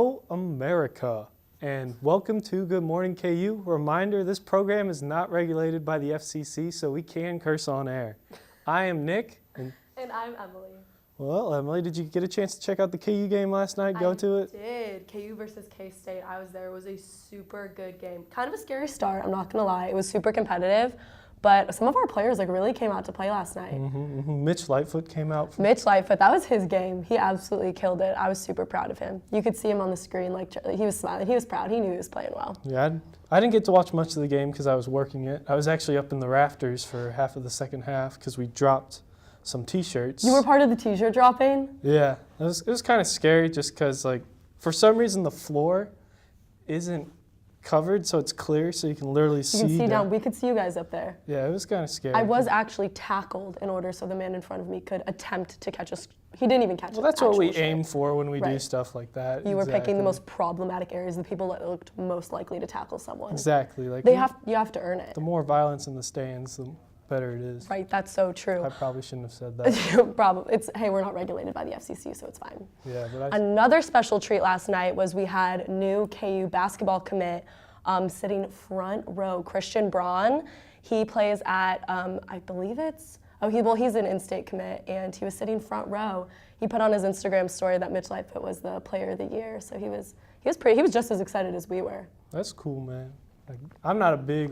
Hello, America, and welcome to Good Morning KU. Reminder, this program is not regulated by the FCC, so we can curse on air. I am Nick. And I'm Emily. Well, Emily, did you get a chance to check out the KU game last night? Go to it? I did. KU versus K-State. I was there. It was a super good game. Kind of a scary start, I'm not going to lie. It was super competitive. But some of our players really came out to play last night. Mitch Lightfoot came out. Mitch Lightfoot, that was his game. He absolutely killed it. I was super proud of him. You could see him on the screen, he was smiling. He was proud. He knew he was playing well. Yeah, I didn't get to watch much of the game because I was working it. I was actually up in the rafters for half of the second half because we dropped some T-shirts. You were part of the T-shirt dropping? Yeah, it was kind of scary just because, for some reason the floor isn't covered, so it's clear, so you can literally see. You can see down. We could see you guys up there. Yeah, it was kind of scary. I was actually tackled in order so the man in front of me could attempt to catch us. He didn't even catch us. Well, that's what we aim for when we do stuff like that. You were picking the most problematic areas, the people that looked most likely to tackle someone. Exactly. You have to earn it. The more violence in the stands, the better it is. Right, that's so true. I probably shouldn't have said that. Probably. Hey, we're not regulated by the FCC, so it's fine. Yeah, but Another special treat last night was we had new KU basketball commit sitting front row, Christian Braun. He plays at, I believe it's, he's an in-state commit, and he was sitting front row. He put on his Instagram story that Mitch Lightfoot was the player of the year, so he was just as excited as we were. That's cool, man. I'm not a big,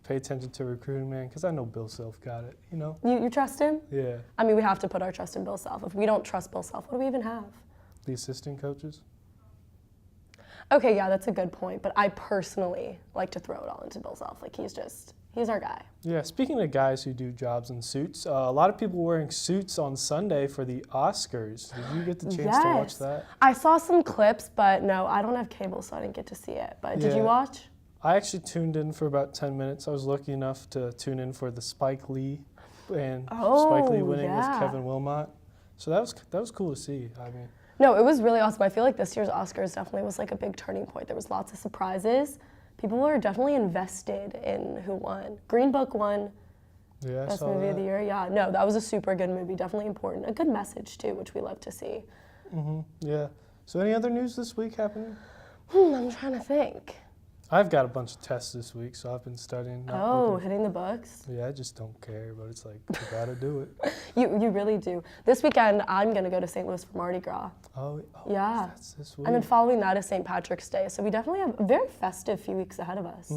pay attention to recruiting, man, because I know Bill Self got it, you know? You trust him? Yeah. I mean, we have to put our trust in Bill Self. If we don't trust Bill Self, what do we even have? The assistant coaches? Okay, yeah, that's a good point, but I personally like to throw it all into Bill Self. He's our guy. Yeah, speaking of guys who do jobs in suits, a lot of people wearing suits on Sunday for the Oscars. Did you get the chance to watch that? I saw some clips, but no, I don't have cable, so I didn't get to see it. But did you watch? I actually tuned in for about 10 minutes. I was lucky enough to tune in for the Spike Lee and Spike Lee winning with Kevin Wilmot. So that was cool to see. I mean, no, it was really awesome. I feel like this year's Oscars definitely was a big turning point. There was lots of surprises. People were definitely invested in who won. Green Book won Best Movie of the Year. Yeah, no, that was a super good movie. Definitely important. A good message too, which we love to see. Yeah. So any other news this week happening? I'm trying to think. I've got a bunch of tests this week, so I've been studying. Hitting the books? Yeah, I just don't care, but it's you gotta do it. You really do. This weekend, I'm gonna go to St. Louis for Mardi Gras. Oh yeah. That's this week. And then following that is St. Patrick's Day, so we definitely have a very festive few weeks ahead of us.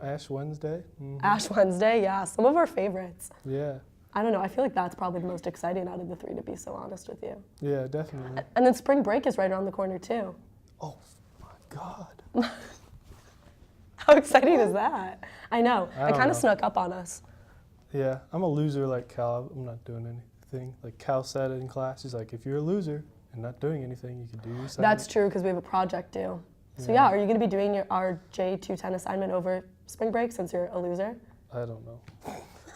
Ash Wednesday. Ash Wednesday, yeah, some of our favorites. Yeah. I don't know, I feel like that's probably the most exciting out of the three, to be so honest with you. Yeah, definitely. And then spring break is right around the corner too. Oh my God. How exciting is that? I know. It kind know. of snuck up on us. Yeah, I'm a loser like Cal. I'm not doing anything. Like Cal said in class, he's like, if you're a loser and not doing anything, you can do your assignment. That's true, because we have a project due. So yeah, are you going to be doing our J210 assignment over spring break since you're a loser? I don't know.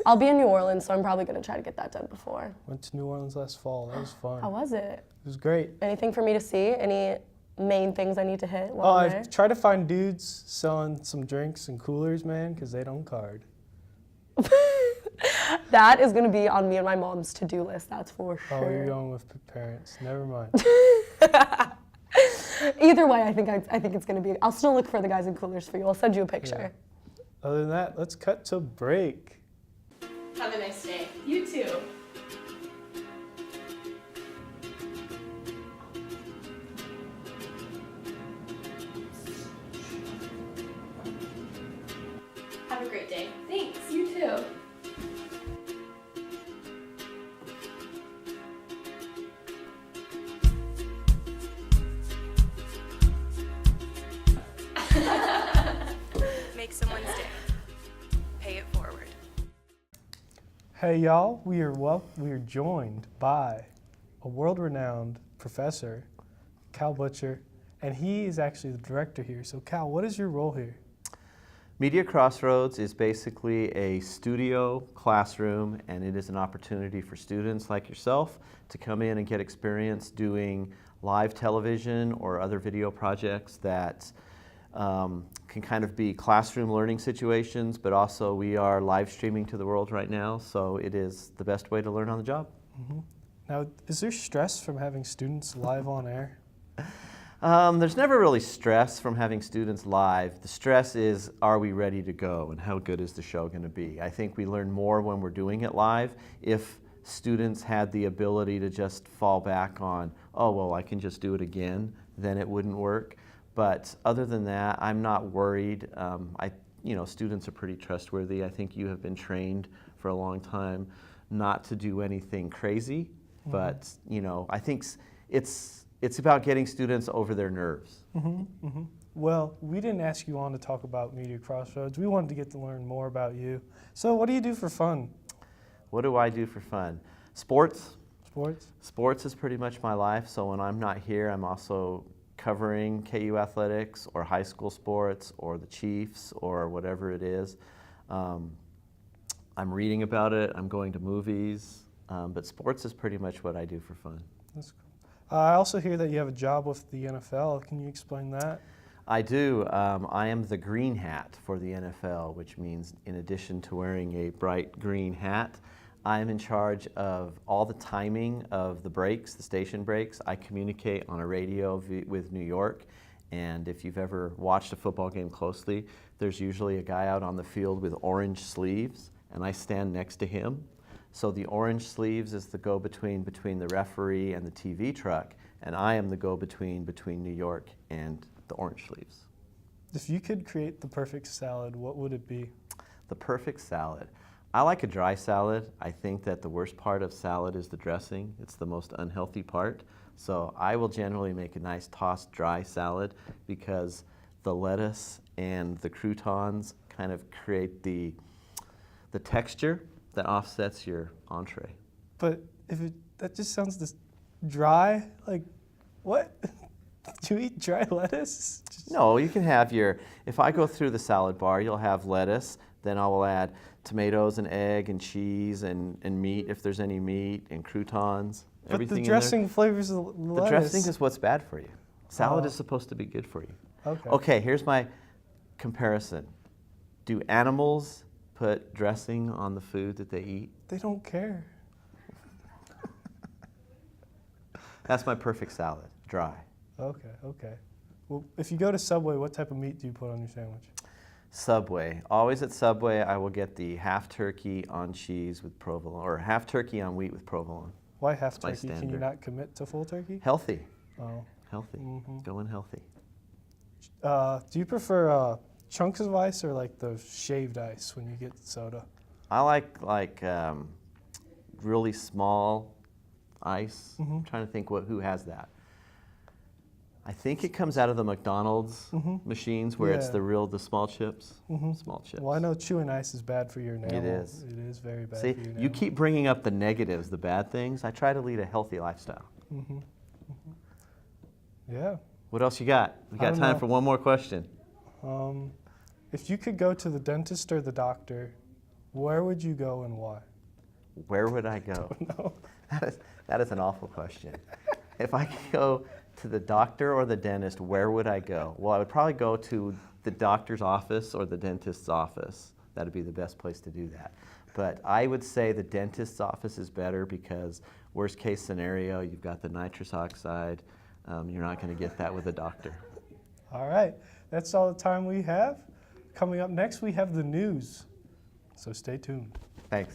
I'll be in New Orleans, so I'm probably going to try to get that done before. Went to New Orleans last fall. That was fun. How was it? It was great. Anything for me to see? Any main things I need to hit while I'm there? I've tried to find dudes selling some drinks and coolers, man, because they don't card. That is going to be on me and my mom's to-do list, that's for sure. Oh, you're going with parents. Never mind. Either way, I think it's going to be. I'll still look for the guys in coolers for you. I'll send you a picture. Yeah. Other than that, let's cut to break. Have a nice day. You too. Have a great day. Thanks, you too. Make someone's day. Pay it forward. Hey y'all, we are joined by a world-renowned professor, Cal Butcher, and he is actually the director here. So Cal, what is your role here? Media Crossroads is basically a studio classroom, and it is an opportunity for students like yourself to come in and get experience doing live television or other video projects that can kind of be classroom learning situations, but also we are live streaming to the world right now, so it is the best way to learn on the job. Now, is there stress from having students live on air? There's never really stress from having students live. The stress is, are we ready to go and how good is the show going to be? I think we learn more when we're doing it live. If students had the ability to just fall back on, oh, well, I can just do it again, then it wouldn't work. But other than that, I'm not worried. Students are pretty trustworthy. I think you have been trained for a long time not to do anything crazy, but I think it's about getting students over their nerves. Well, we didn't ask you on to talk about Media Crossroads. We wanted to get to learn more about you. So what do you do for fun? What do I do for fun? Sports. Sports? Sports is pretty much my life, so when I'm not here, I'm also covering KU athletics or high school sports or the Chiefs or whatever it is. I'm reading about it, I'm going to movies, but sports is pretty much what I do for fun. That's cool. I also hear that you have a job with the NFL. Can you explain that? I do. I am the green hat for the NFL, which means in addition to wearing a bright green hat, I am in charge of all the timing of the breaks, the station breaks. I communicate on a radio with New York, and if you've ever watched a football game closely, there's usually a guy out on the field with orange sleeves, and I stand next to him. So the orange sleeves is the go-between between the referee and the TV truck, and I am the go-between between New York and the orange sleeves. If you could create the perfect salad, what would it be? The perfect salad. I like a dry salad. I think that the worst part of salad is the dressing. It's the most unhealthy part. So I will generally make a nice tossed dry salad because the lettuce and the croutons kind of create the texture that offsets your entree. But that just sounds this dry. Like, what? Do you eat dry lettuce? No, you can have if I go through the salad bar, you'll have lettuce, then I will add tomatoes and egg and cheese and meat if there's any meat and croutons. But everything the dressing flavors the lettuce. The dressing is what's bad for you. Salad is supposed to be good for you. Okay. Okay, here's my comparison. Do animals put dressing on the food that they eat? They don't care. That's my perfect salad, dry. Okay. Well, if you go to Subway, what type of meat do you put on your sandwich? Subway. Always at Subway, I will get the half turkey on cheese with provolone, or half turkey on wheat with provolone. Why half my turkey? Can you standard. not commit to full turkey? Healthy. Oh. Healthy. Going healthy. Do you prefer chunks of ice or like the shaved ice when you get soda? I like really small ice. I'm trying to think who has that. I think it comes out of the McDonald's machines where it's the small chips. Small chips. Well, I know chewing ice is bad for your enamel. It is. It is very bad See, for your enamel. you keep bringing up the negatives, the bad things. I try to lead a healthy lifestyle. Yeah. What else you got? We got don't time know. for one more question. If you could go to the dentist or the doctor, where would you go and why? Where would I go? No. That is an awful question. If I could go to the doctor or the dentist, where would I go? Well, I would probably go to the doctor's office or the dentist's office. That would be the best place to do that. But I would say the dentist's office is better because worst case scenario, you've got the nitrous oxide. You're not going to get that with a doctor. All right. That's all the time we have. Coming up next, we have the news. So stay tuned. Thanks.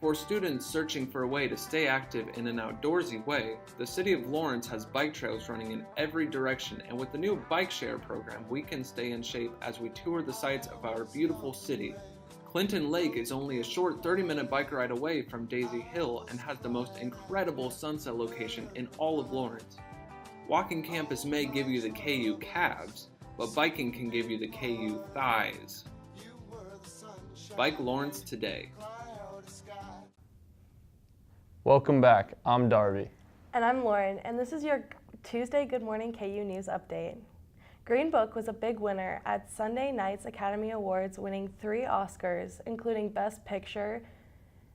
For students searching for a way to stay active in an outdoorsy way, the City of Lawrence has bike trails running in every direction, and with the new bike share program, we can stay in shape as we tour the sights of our beautiful city. Clinton Lake is only a short 30-minute bike ride away from Daisy Hill and has the most incredible sunset location in all of Lawrence. Walking campus may give you the KU calves, but biking can give you the KU thighs. Bike Lawrence today. Welcome back. I'm Darby. And I'm Lauren, and this is your Tuesday Good Morning KU News Update. Green Book was a big winner at Sunday night's Academy Awards, winning 3 Oscars, including Best Picture.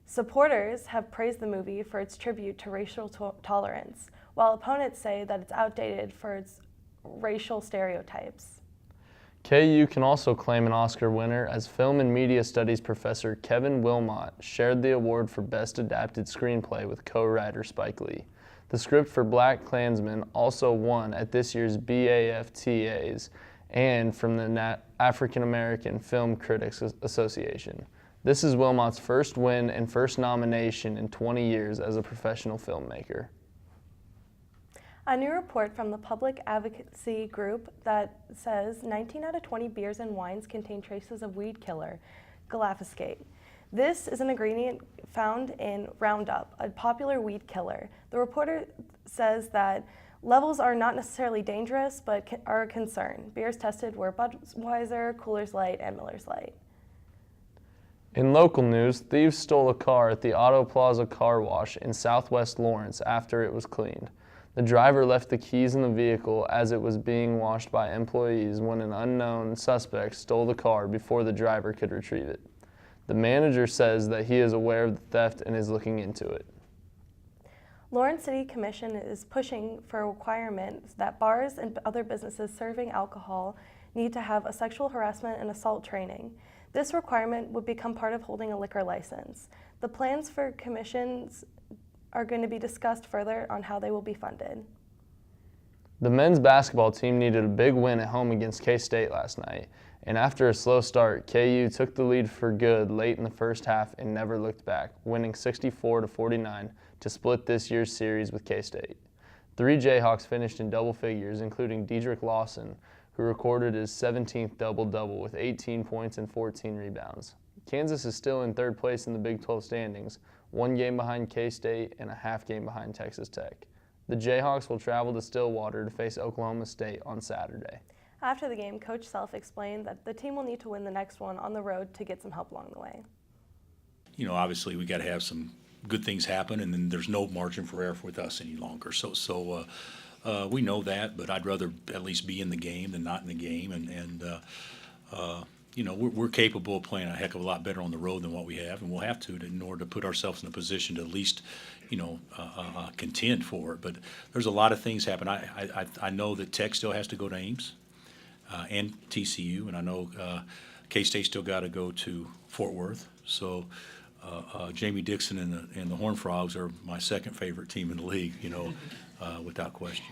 Supporters have praised the movie for its tribute to racial tolerance, while opponents say that it's outdated for its racial stereotypes. KU can also claim an Oscar winner as Film and Media Studies professor Kevin Wilmot shared the award for Best Adapted Screenplay with co-writer Spike Lee. The script for Black Klansman also won at this year's BAFTAs and from the African American Film Critics Association. This is Wilmot's first win and first nomination in 20 years as a professional filmmaker. A new report from the public advocacy group that says 19 out of 20 beers and wines contain traces of weed killer, glyphosate. This is an ingredient found in Roundup, a popular weed killer. The reporter says that levels are not necessarily dangerous, but are a concern. Beers tested were Budweiser, Coors Light, and Miller's Light. In local news, thieves stole a car at the Auto Plaza car wash in Southwest Lawrence after it was cleaned. The driver left the keys in the vehicle as it was being washed by employees when an unknown suspect stole the car before the driver could retrieve it. The manager says that he is aware of the theft and is looking into it. Lawrence City Commission is pushing for requirements that bars and other businesses serving alcohol need to have a sexual harassment and assault training. This requirement would become part of holding a liquor license. The plans for commissions are going to be discussed further on how they will be funded. The men's basketball team needed a big win at home against K-State last night, and after a slow start, KU took the lead for good late in the first half and never looked back, winning 64-49 to split this year's series with K-State. 3 Jayhawks finished in double figures, including Dedrick Lawson, who recorded his 17th double-double with 18 points and 14 rebounds. Kansas is still in third place in the Big 12 standings, 1 game behind K-State and a half game behind Texas Tech. The Jayhawks will travel to Stillwater to face Oklahoma State on Saturday. After the game, Coach Self explained that the team will need to win the next one on the road to get some help along the way. You know, obviously we got to have some good things happen, and then there's no margin for error with us any longer. So we know that, but I'd rather at least be in the game than not in the game. You know, we're capable of playing a heck of a lot better on the road than what we have, and we'll have to in order to put ourselves in a position to at least, you know, contend for it. But there's a lot of things happen. I know that Tech still has to go to Ames and TCU, and I know K-State still got to go to Fort Worth. So Jamie Dixon and the Horned Frogs are my second favorite team in the league, you know, without question.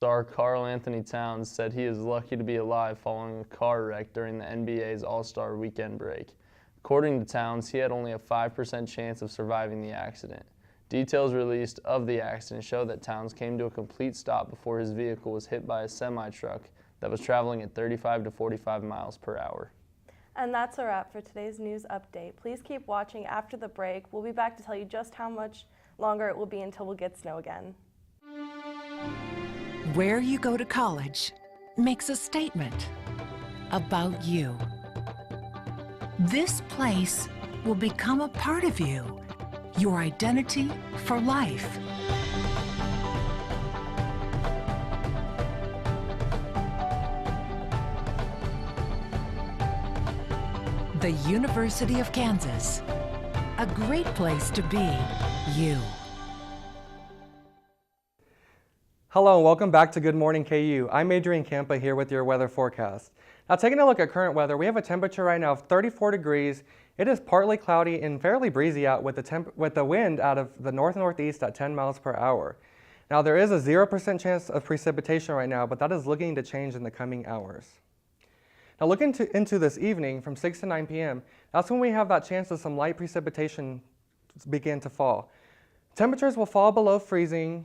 Star Karl Anthony Towns said he is lucky to be alive following a car wreck during the NBA's All-Star Weekend break. According to Towns, he had only a 5% chance of surviving the accident. Details released of the accident show that Towns came to a complete stop before his vehicle was hit by a semi-truck that was traveling at 35 to 45 miles per hour. And that's a wrap for today's news update. Please keep watching after the break. We'll be back to tell you just how much longer it will be until we'll get snow again. Where you go to college makes a statement about you. This place will become a part of you, your identity for life. The University of Kansas, a great place to be you. Hello and welcome back to Good Morning KU. I'm Adrian Campa here with your weather forecast. Now taking a look at current weather, we have a temperature right now of 34 degrees. It is partly cloudy and fairly breezy out with the wind out of the north-northeast at 10 miles per hour. Now there is a 0% chance of precipitation right now, but that is looking to change in the coming hours. Now looking into this evening from 6 to 9 p.m., that's when we have that chance of some light precipitation begin to fall. Temperatures will fall below freezing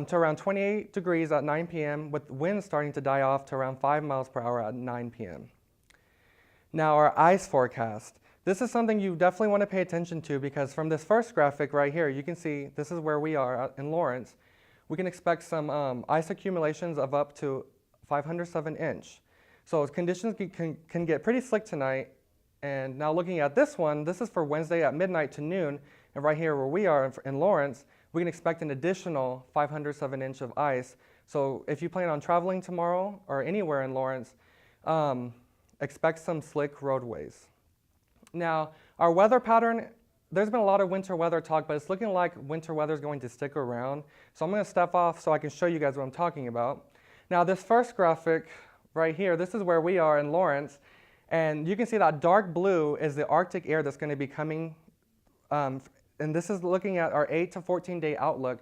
to around 28 degrees at 9 p.m. with winds starting to die off to around 5 miles per hour at 9 p.m. Now our ice forecast. This is something you definitely want to pay attention to because from this first graphic right here, you can see this is where we are in Lawrence. We can expect some ice accumulations of up to 507 inch. So conditions can get pretty slick tonight. And now looking at this one, this is for Wednesday at midnight to noon. And right here where we are in Lawrence, we can expect an additional 507 inch of ice. So if you plan on traveling tomorrow or anywhere in Lawrence, expect some slick roadways. Now, our weather pattern, there's been a lot of winter weather talk, but it's looking like winter weather is going to stick around. So I'm going to step off so I can show you guys what I'm talking about. Now, this first graphic right here, this is where we are in Lawrence. And you can see that dark blue is the Arctic air that's going to be coming. And this is looking at our 8 to 14 day outlook.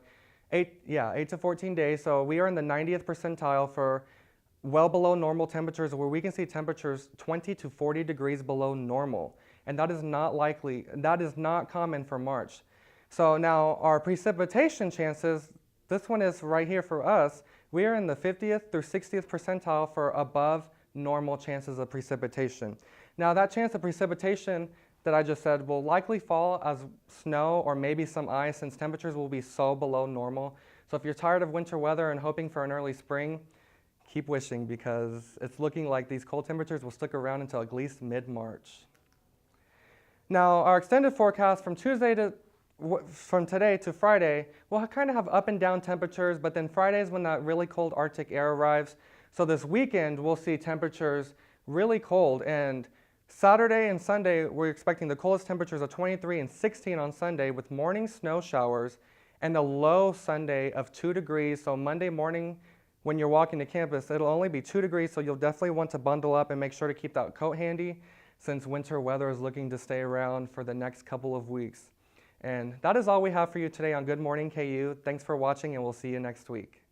8 to 14 days. So we are in the 90th percentile for well below normal temperatures, where we can see temperatures 20 to 40 degrees below normal. And that is not common for March. So now our precipitation chances, this one is right here for us. We are in the 50th through 60th percentile for above normal chances of precipitation. Now that chance of precipitation that I just said will likely fall as snow or maybe some ice, since temperatures will be so below normal. So if you're tired of winter weather and hoping for an early spring, keep wishing, because it's looking like these cold temperatures will stick around until at least mid-March. Now our extended forecast from today to Friday, we'll kind of have up and down temperatures, but then Friday is when that really cold Arctic air arrives. So this weekend we'll see temperatures really cold, and Saturday and Sunday we're expecting the coldest temperatures of 23 and 16 on Sunday, with morning snow showers, and a low Sunday of 2 degrees. So Monday morning when you're walking to campus, it'll only be 2 degrees, so you'll definitely want to bundle up and make sure to keep that coat handy, since winter weather is looking to stay around for the next couple of weeks. And that is all we have for you today on Good Morning KU. Thanks for watching, and we'll see you next week.